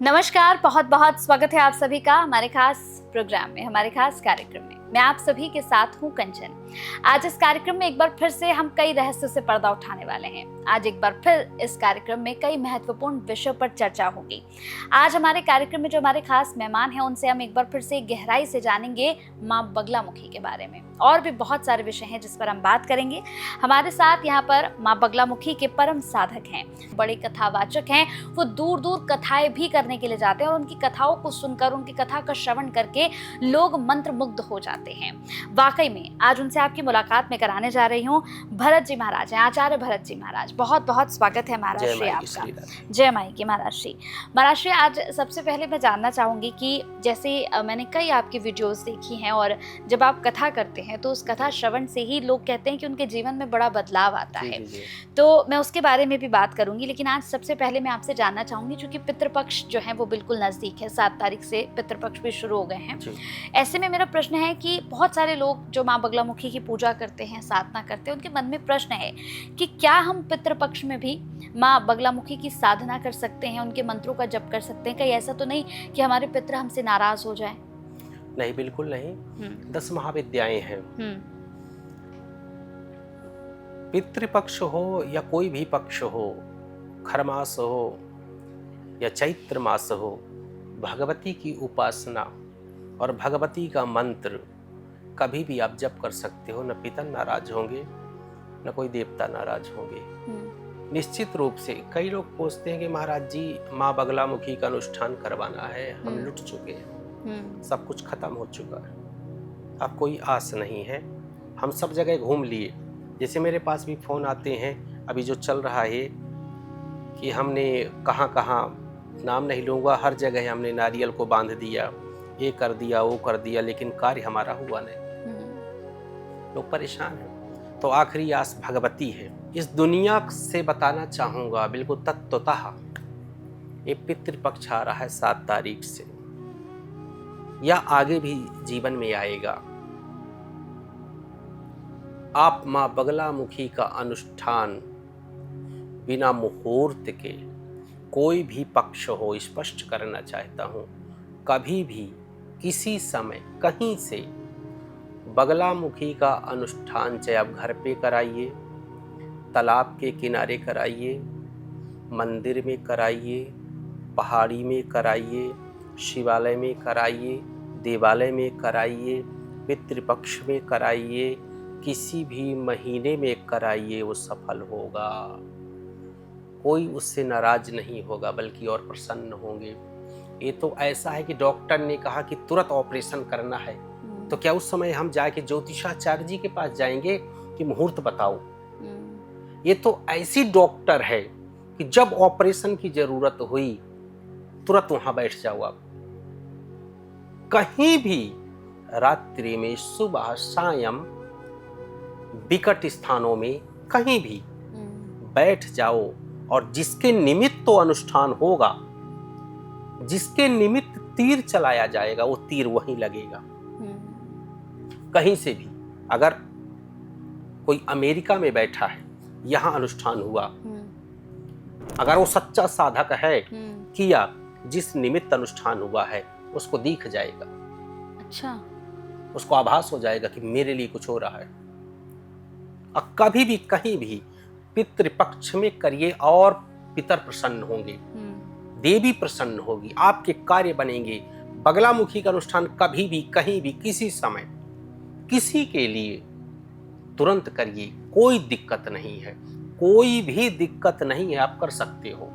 नमस्कार, बहुत बहुत स्वागत है आप सभी का हमारे खास प्रोग्राम में, हमारे खास कार्यक्रम में। मैं आप सभी के साथ हूं कंचन। आज इस कार्यक्रम में एक बार फिर से हम कई रहस्यों से पर्दा उठाने वाले हैं। आज एक बार फिर इस कार्यक्रम में कई महत्वपूर्ण विषयों पर चर्चा होगी। आज हमारे कार्यक्रम में जो हमारे खास मेहमान हैं उनसे हम एक बार फिर से गहराई से जानेंगे माँ बगलामुखी के बारे में। और भी बहुत सारे विषय हैं जिस पर हम बात करेंगे। हमारे साथ यहाँ पर माँ बगलामुखी के परम साधक हैं, बड़े कथावाचक हैं। वो दूर दूर कथाएं भी करने के लिए जाते हैं और उनकी कथाओं को सुनकर, उनकी कथा का श्रवण करके लोग मंत्रमुग्ध हो जाते हैं। वाकई में आज उनसे आपकी मुलाकात में कराने जा रही हूँ। भरत जी महाराज हैं, आचार्य भरत जी महाराज। बहुत बहुत स्वागत है महाराज श्री आपका। जय माई की महाराज श्री। महाराज श्री, आज सबसे पहले मैं जानना चाहूंगी कि जैसे मैंने कई आपकी वीडियोस देखी हैं और जब आप कथा करते हैं तो उस कथा श्रवण से ही लोग कहते हैं कि उनके जीवन में बड़ा बदलाव आता है। तो मैं उसके बारे में भी बात करूंगी, लेकिन आज सबसे पहले मैं आपसे जानना चाहूंगी, क्योंकि पितृपक्ष जो है वो बिल्कुल नजदीक है। 7 तारीख से पितृपक्ष भी शुरू हो गए हैं। ऐसे में मेरा प्रश्न है कि बहुत सारे लोग जो माँ बगलामुखी की पूजा करते हैं, साधना करते हैं, उनके मन में प्रश्न है कि क्या हम पितृपक्ष में भी माँ बगलामुखी की साधना कर सकते हैं, उनके मंत्रों का जप कर सकते हैं? कहीं ऐसा तो नहीं कि हमारे पितृ हमसे नाराज हो जाए? नहीं, बिल्कुल नहीं। 10 महाविद्याएं हैं। पितृपक्ष हो या कोई भी पक्ष हो, खरमास हो या चैत्र मास हो, भगवती की उपासना और भगवती का मंत्र कभी भी आप जप कर सकते हो। न पिता नाराज होंगे, न कोई देवता नाराज होंगे। निश्चित रूप से कई लोग पूछते हैं कि महाराज जी, माँ बगलामुखी का अनुष्ठान करवाना है, हम लुट चुके हैं, सब कुछ खत्म हो चुका है, अब कोई आस नहीं है, हम सब जगह घूम लिए। जैसे मेरे पास भी फोन आते हैं, अभी जो चल रहा है कि हमने कहाँ कहाँ, नाम नहीं लूँगा, हर जगह हमने नारियल को बांध दिया, ये कर दिया, वो कर दिया, लेकिन कार्य हमारा हुआ नहीं। लोग परेशान हैं। तो आखिरी आस भगवती है। इस दुनिया से बताना चाहूँगा बिल्कुल तत्वतः, ये पितृपक्ष आ रहा है 7 तारीख से, या आगे भी जीवन में आएगा। आप माँ बगलामुखी का अनुष्ठान बिना मुहूर्त के, कोई भी पक्ष हो, स्पष्ट करना चाहता हूँ, कभी भी किसी समय कहीं से बगलामुखी का अनुष्ठान चाहे आप घर पे कराइए, तालाब के किनारे कराइए, मंदिर में कराइए, पहाड़ी में कराइए, शिवालय में कराइए, देवालय में कराइए, पितृपक्ष में कराइए, किसी भी महीने में कराइए, वो सफल होगा। कोई उससे नाराज नहीं होगा, बल्कि और प्रसन्न होंगे। ये तो ऐसा है कि डॉक्टर ने कहा कि तुरंत ऑपरेशन करना है, तो क्या उस समय हम जाके ज्योतिषाचार्य जी के पास जाएंगे कि मुहूर्त बताओ? ये तो ऐसी डॉक्टर है कि जब ऑपरेशन की जरूरत हुई तुरंत वहां बैठ जाओ। आप कहीं भी रात्रि में, सुबह, सायं, विकट स्थानों में कहीं भी बैठ जाओ, और जिसके निमित्त तो अनुष्ठान होगा, जिसके निमित्त तीर चलाया जाएगा, वो तीर वहीं लगेगा। कहीं से भी, अगर कोई अमेरिका में बैठा है, यहाँ अनुष्ठान हुआ, अगर वो सच्चा साधक है, किया, जिस निमित्त अनुष्ठान हुआ है, उसको दिख जाएगा। अच्छा, उसको आभास हो जाएगा कि मेरे लिए कुछ हो रहा है। और कभी भी कहीं भी पितृपक्ष में करिए और पितर प्रसन्न होंगे, देवी प्रसन्न होगी, आपके कार्य बनेंगे। बगलामुखी का अनुष्ठान कभी भी, कहीं भी, किसी समय, किसी के लिए तुरंत करिए, कोई दिक्कत नहीं है, कोई भी दिक्कत नहीं है, आप कर सकते हो,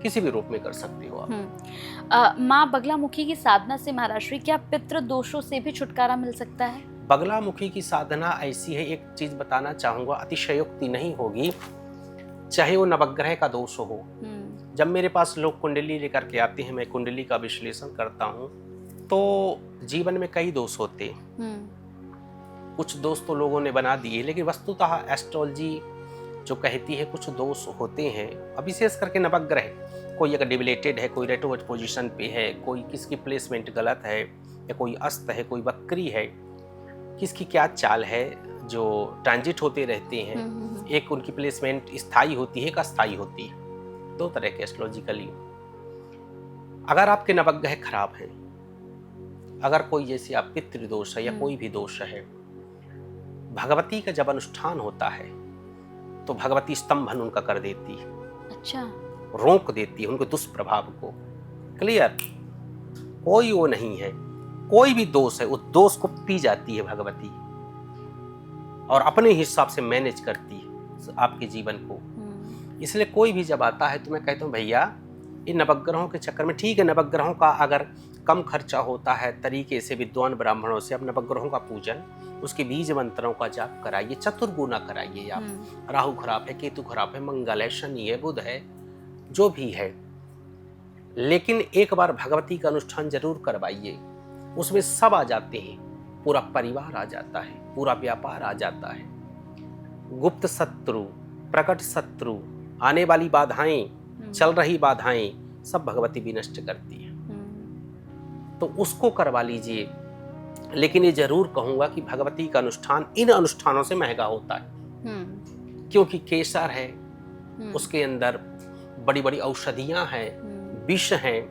किसी भी रूप में कर सकते हो आप। माँ बगलामुखी की साधना से महाराज श्री क्या पितृ दोषों से भी छुटकारा मिल सकता है? बगलामुखी की साधना ऐसी है, एक चीज बताना चाहूंगा, अतिशयोक्ति नहीं होगी, चाहे वो नवग्रह का दोष हो। जब मेरे पास लोग कुंडली लेकर के आते हैं, मैं कुंडली का विश्लेषण करता हूँ, तो जीवन में कई दोष होते हैं। कुछ दोष तो लोगों ने बना दिए, लेकिन वस्तुतः एस्ट्रोलॉजी जो कहती है कुछ दोष होते हैं। अब विशेष करके नवग्रह, कोई अगर डिविलेटेड है, कोई रेट्रो पोजीशन पे है, कोई किसकी प्लेसमेंट गलत है, या कोई अस्त है, कोई वक्री है, किसकी क्या चाल है, जो ट्रांजिट होते रहते हैं। एक उनकी प्लेसमेंट स्थायी होती है, एक अस्थायी होती है, 2 तरह के एस्ट्रोलॉजिकली। अगर आपके नवग्रह खराब हैं, अगर कोई जैसे आप पितृदोष है या कोई भी दोष है, भगवती का जब अनुष्ठान होता है तो भगवती स्तंभन उनका कर देती है। अच्छा। रोक देती है उनके दुष्प्रभाव को। क्लियर? कोई वो नहीं है, कोई भी दोष है, उस दोष को पी जाती है भगवती और अपने हिसाब से मैनेज करती है आपके जीवन को। इसलिए कोई भी जब आता है तो मैं कहता हूँ भैया इन नवग्रहों के चक्कर में, ठीक है नवग्रहों का अगर कम खर्चा होता है तरीके से विद्वान ब्राह्मणों से, अब नवग्रहों का पूजन, उसके बीज मंत्रों का जाप कराइए, चतुर्गुना कराइए आप। राहु खराब है, केतु खराब है, मंगल है, शनि है, बुध है, जो भी है, लेकिन एक बार भगवती का अनुष्ठान जरूर करवाइए। उसमें सब आ जाते हैं, पूरा परिवार आ जाता है, पूरा व्यापार आ जाता है। गुप्त शत्रु, प्रकट शत्रु, आने वाली बाधाएं, चल रही बाधाएं, सब भगवती भी नष्ट करती है। तो उसको करवा लीजिए। लेकिन ये जरूर कहूंगा कि भगवती का अनुष्ठान इन अनुष्ठानों से महंगा होता है, क्योंकि केसर है, उसके अंदर बड़ी बड़ी औषधियां हैं, विष हैं,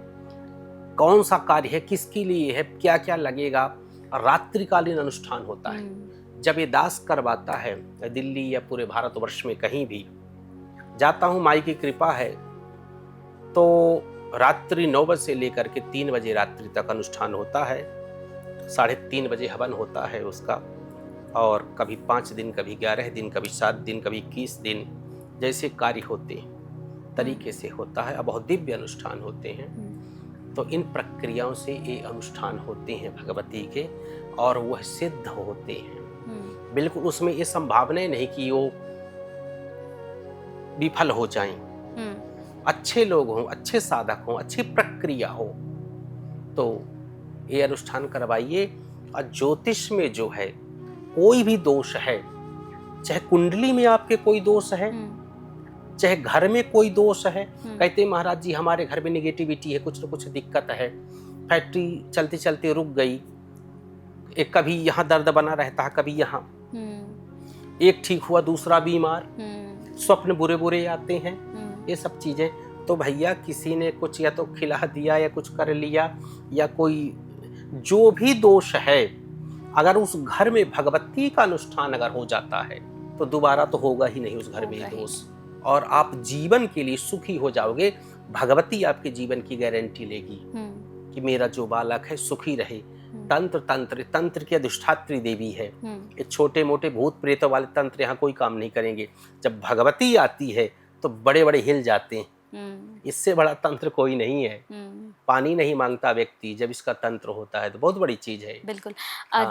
कौन सा कार्य है, किसके लिए है, क्या क्या लगेगा। रात्रिकालीन अनुष्ठान होता है। जब ये दास करवाता है, दिल्ली या पूरे भारतवर्ष में कहीं भी जाता हूँ, माई की कृपा है, तो रात्रि 9 बजे से लेकर के 3 बजे रात्रि तक अनुष्ठान होता है। 3:30 बजे हवन होता है उसका, और कभी 5 दिन, कभी 11 दिन, कभी 7 दिन, कभी 21 दिन, जैसे कार्य होते हैं तरीके से होता है। अब बहुत दिव्य अनुष्ठान होते हैं। तो इन प्रक्रियाओं से ये अनुष्ठान होते हैं भगवती के, और वह सिद्ध होते हैं। बिल्कुल उसमें ये संभावना नहीं कि वो विफल हो जाएं। अच्छे लोग हों, अच्छे साधक हों, अच्छी प्रक्रिया हो, तो ये अनुष्ठान करवाइए। और ज्योतिष में जो है कोई भी दोष है, चाहे कुंडली में आपके कोई दोष है, चाहे घर में कोई दोष है, कहते हैं महाराज जी हमारे घर में निगेटिविटी है, कुछ न कुछ दिक्कत है, फैक्ट्री चलते चलते रुक गई, एक कभी यहाँ दर्द बना रहता है, कभी यहाँ, एक ठीक हुआ दूसरा बीमार, स्वप्न बुरे बुरे आते हैं, ये सब चीजें। तो भैया किसी ने कुछ या तो खिला दिया या कुछ कर लिया, या कोई जो भी दोष है, अगर उस घर में भगवती का अनुष्ठान अगर हो जाता है तो दोबारा तो होगा ही नहीं उस घर में दोष, और आप जीवन के लिए सुखी हो जाओगे। भगवती आपके जीवन की गारंटी लेगी कि मेरा जो बालक है सुखी रहे। तंत्र की अधिष्ठात्री देवी है। ये छोटे मोटे भूत प्रेतों वाले तंत्र यहाँ कोई काम नहीं करेंगे। जब भगवती आती है तो बड़े बड़े हिल जाते हैं। इससे बड़ा तंत्र कोई नहीं है। पानी नहीं मांगता व्यक्ति जब इसका तंत्र होता है, तो बहुत बड़ी चीज है। बिल्कुल।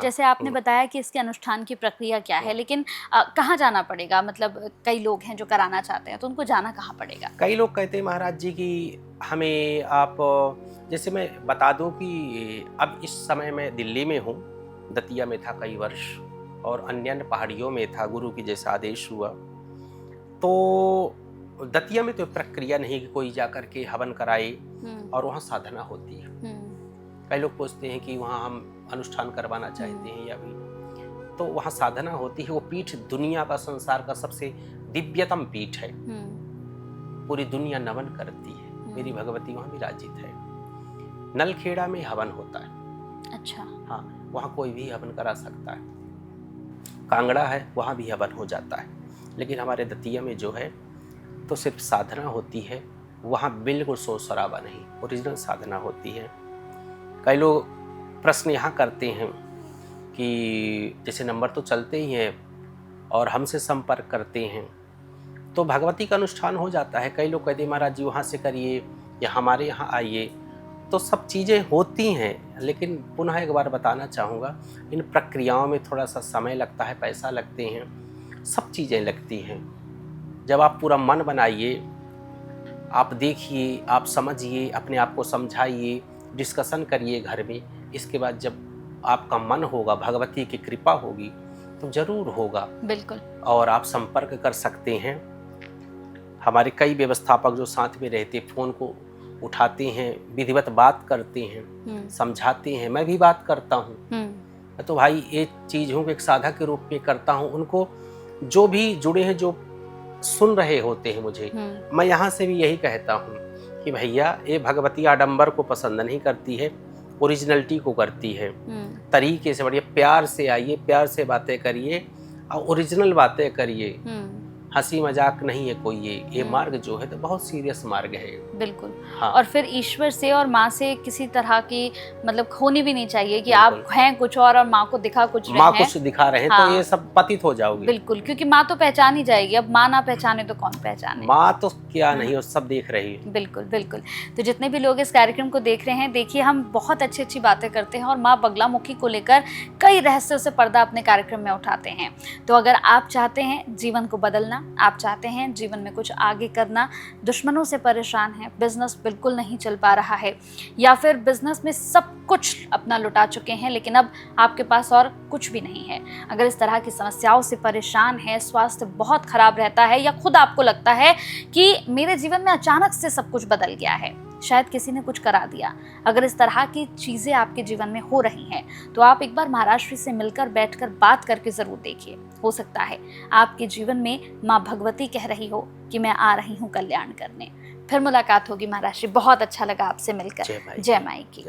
जैसे आपने बताया कि इसके अनुष्ठान की प्रक्रिया क्या है, लेकिन कहाँ जाना पड़ेगा? मतलब कई लोग हैं जो कराना चाहते हैं, तो उनको जाना कहाँ पड़ेगा? कई लोग कहते हैं महाराज जी कि हमें आप, जैसे मैं बता दूं कि अब इस समय मैं दिल्ली में हूँ, दतिया में था कई वर्ष, और अन्य पहाड़ियों में था, गुरु की जैसा आदेश हुआ। तो दतिया में तो प्रक्रिया नहीं कि कोई जा करके हवन कराए और वहाँ साधना होती है। कई लोग पूछते हैं कि वहाँ हम अनुष्ठान करवाना चाहते हैं या भी, तो वहाँ साधना होती है। वो पीठ दुनिया का, संसार का सबसे दिव्यतम पीठ है। पूरी दुनिया नमन करती है। मेरी भगवती वहाँ विराजित है। नलखेड़ा में हवन होता है। अच्छा। हाँ, वहाँ कोई भी हवन करा सकता है। कांगड़ा है, वहाँ भी हवन हो जाता है। लेकिन हमारे दतिया में जो है तो सिर्फ साधना होती है। वहाँ बिल्कुल शोर शराबा नहीं, ओरिजिनल साधना होती है। कई लोग प्रश्न यहाँ करते हैं कि जैसे नंबर तो चलते ही हैं और हमसे संपर्क करते हैं, तो भगवती का अनुष्ठान हो जाता है। कई लोग कहते हैं महाराज जी वहाँ से करिए या हमारे यहाँ आइए, तो सब चीज़ें होती हैं। लेकिन पुनः एक बार बताना चाहूँगा, इन प्रक्रियाओं में थोड़ा सा समय लगता है, पैसा लगते हैं, सब चीज़ें लगती हैं। जब आप पूरा मन बनाइए, आप देखिए, आप समझिए, अपने आप को समझाइए, डिस्कशन करिए घर में। इसके बाद जब आपका मन होगा, भगवती की कृपा होगी, तो जरूर होगा। बिल्कुल। और आप संपर्क कर सकते हैं। हमारे कई व्यवस्थापक जो साथ में रहते, फ़ोन को उठाते हैं, विधिवत बात करते हैं, समझाते हैं। मैं भी बात करता हूँ। मैं तो भाई एक चीज़ हूँ, एक साधक के रूप में करता हूँ। उनको जो भी जुड़े हैं, जो सुन रहे होते हैं मुझे, मैं यहाँ से भी यही कहता हूँ कि भैया ये भगवती आडंबर को पसंद नहीं करती है, ओरिजिनलिटी को करती है। तरीके से बढ़िए, प्यार से आइए, प्यार से बातें करिए और ओरिजिनल बातें करिए। हंसी मजाक नहीं है कोई ये मार्ग जो है तो बहुत सीरियस मार्ग है। बिल्कुल। हाँ। और फिर ईश्वर से और माँ से किसी तरह की मतलब होनी भी नहीं चाहिए कि आप हैं कुछ और माँ को दिखा कुछ रहे हैं। माँ कुछ दिखा रहे हैं हाँ। तो ये सब पतित हो जाओगे। बिल्कुल, क्योंकि माँ तो पहचान ही जाएगी, अब माँ ना पहचाने तो कौन पहचाने। माँ तो क्या नहीं, और सब देख रही है। बिल्कुल बिल्कुल। तो जितने भी लोग इस कार्यक्रम को देख रहे हैं, देखिए हम बहुत अच्छी अच्छी बातें करते हैं और माँ बगलामुखी को लेकर कई रहस्यों से पर्दा अपने कार्यक्रम में उठाते हैं। तो अगर आप चाहते हैं जीवन को बदलना, आप चाहते हैं जीवन में कुछ आगे करना, दुश्मनों से परेशान हैं, बिजनेस बिल्कुल नहीं चल पा रहा है, या फिर बिजनेस में सब कुछ अपना लुटा चुके हैं लेकिन अब आपके पास और कुछ भी नहीं है, अगर इस तरह की समस्याओं से परेशान है, स्वास्थ्य बहुत खराब रहता है, या खुद आपको लगता है कि मेरे जीवन में अचानक से सब कुछ बदल गया है, शायद किसी ने कुछ करा दिया, अगर इस तरह की चीज़ें आपके जीवन में हो रही हैं तो आप एक बार महाराष्ट्र से मिलकर बैठकर बात करके ज़रूर देखिए। हो सकता है आपके जीवन में माँ भगवती कह रही हो कि मैं आ रही हूँ कल्याण करने। फिर मुलाकात होगी महाराष्ट्र। बहुत अच्छा लगा आपसे मिलकर। जय माई जय माई की।